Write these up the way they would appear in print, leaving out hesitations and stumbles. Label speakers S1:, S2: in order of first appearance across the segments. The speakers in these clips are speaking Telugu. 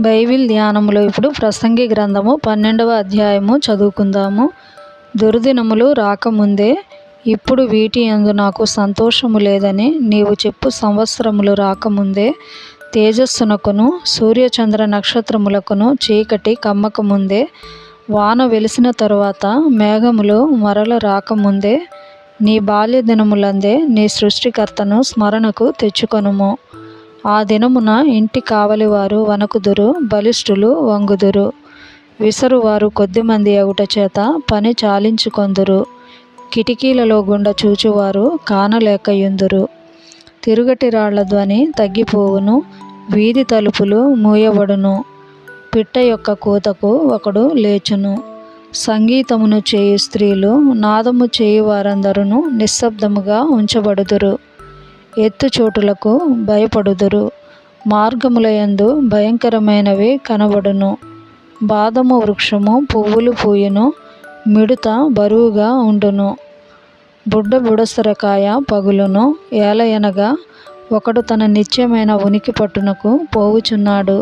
S1: బైబిల్ ధ్యానములో ఇప్పుడు ప్రసంగి గ్రంథము 12వ అధ్యాయము చదువుకుందాము. దుర్దినములు రాకముందే ఇప్పుడు వీటి యందు నాకు సంతోషము లేదని నీవు చెప్పు సంవత్సరములు రాకముందే తేజస్సునకును సూర్యచంద్ర నక్షత్రములకును చీకటి కమ్మకముందే వాన వెలిసిన తరువాత మేఘములు మరల రాకముందే నీ బాల్య దినములందే నీ సృష్టికర్తను స్మరణకు తెచ్చుకొనుము. ఆ దినమున ఇంటి కావలివారు వణకుదురు, బలిష్ఠులు వంగుదురు. విసరువారు కొద్దిమంది అగుట చేత పని చాలించుకొందురు. కిటికీలలో గుండా చూచువారు కానలేకయుందురు. తిరుగటి రాళ్ల ధ్వని తగ్గిపోవును, వీధి తలుపులు మూయబడును. పిట్ట యొక్క కూతకు ఒకడు లేచును. సంగీతమును చేయు స్త్రీలు, నాదము చేయు వారందరూ నిశ్శబ్దముగా ఉంచబడుదురు. ఎత్తుచోటులకు భయపడుదురు. మార్గములయందు భయంకరమైనవి కనబడును. బాదము వృక్షము పువ్వులు పూయును, మిడుత బరువుగా ఉండును. బుడసరకాయ పగులును. ఏలయనగా ఒకడు తన నిత్యమైన ఉనికి పట్టునకు పోవుచున్నాడు.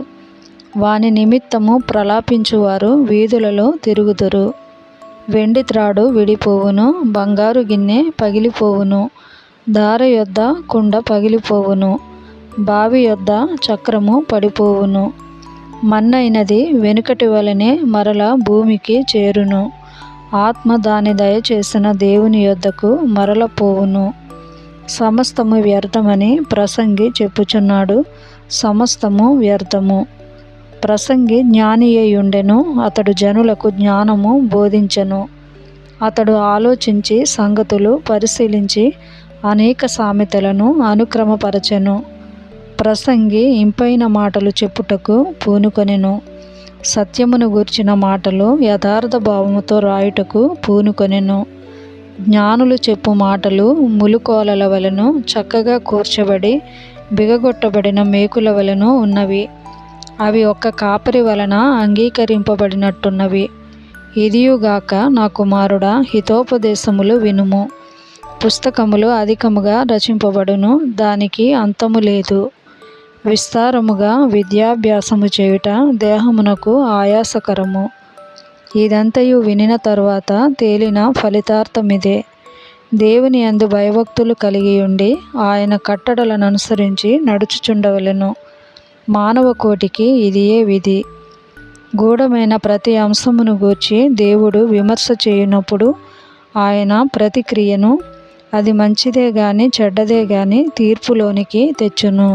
S1: వాని నిమిత్తము ప్రలాపించువారు వీధులలో తిరుగుదురు. వెండి త్రాడు విడిపోవును, బంగారు గిన్నె పగిలిపోవును. దార యొద్ద కుండ పగిలిపోవును, బావి యొద్ద చక్రము పడిపోవును. మన్నైనది వెనుకటి వలనే మరల భూమికి చేరును. ఆత్మ దాని దయచేసిన దేవుని యొద్దకు మరల పోవును. సమస్తము వ్యర్థమని ప్రసంగి చెప్పుచున్నాడు. సమస్తము వ్యర్థము. ప్రసంగి జ్ఞానియయుండెను. అతడు జనులకు జ్ఞానము బోధించెను. అతడు ఆలోచించి సంగతులు పరిశీలించి అనేక సామెతలను అనుక్రమపరచెను. ప్రసంగి ఇంపైన మాటలు చెప్పుటకు పూనుకొనెను. సత్యమును గూర్చిన మాటలు యథార్థ భావముతో రాయుటకు పూనుకొనెను. జ్ఞానులు చెప్పు మాటలు ములుకోలల వలెను చక్కగా కూర్చబడి బిగగొట్టబడిన మేకుల వలెను ఉన్నవి. అవి ఒక్క కాపరి వలన అంగీకరింపబడినట్టున్నవి. ఇదియుగాక నా కుమారుడా, హితోపదేశములు వినుము. పుస్తకములు అధికముగా రచింపబడును, దానికి అంతము లేదు. విస్తారముగా విద్యాభ్యాసము చేయుట దేహమునకు ఆయాసకరము. ఇదంతయు వినిన తరువాత తేలిన ఫలితార్థమిదే. దేవుని యందు భయభక్తులు కలిగియుండి ఆయన కట్టడలను అనుసరించి నడుచుచుండవలెను. మానవ కోటికి ఇదియే విధి. గూఢమైన ప్రతి అంశమును గూర్చి దేవుడు విమర్శ చేయునప్పుడు ఆయన ప్రతిక్రియను, అది మంచిదే గాని చెడ్డదే గాని తీర్పులోనికి తెచ్చును.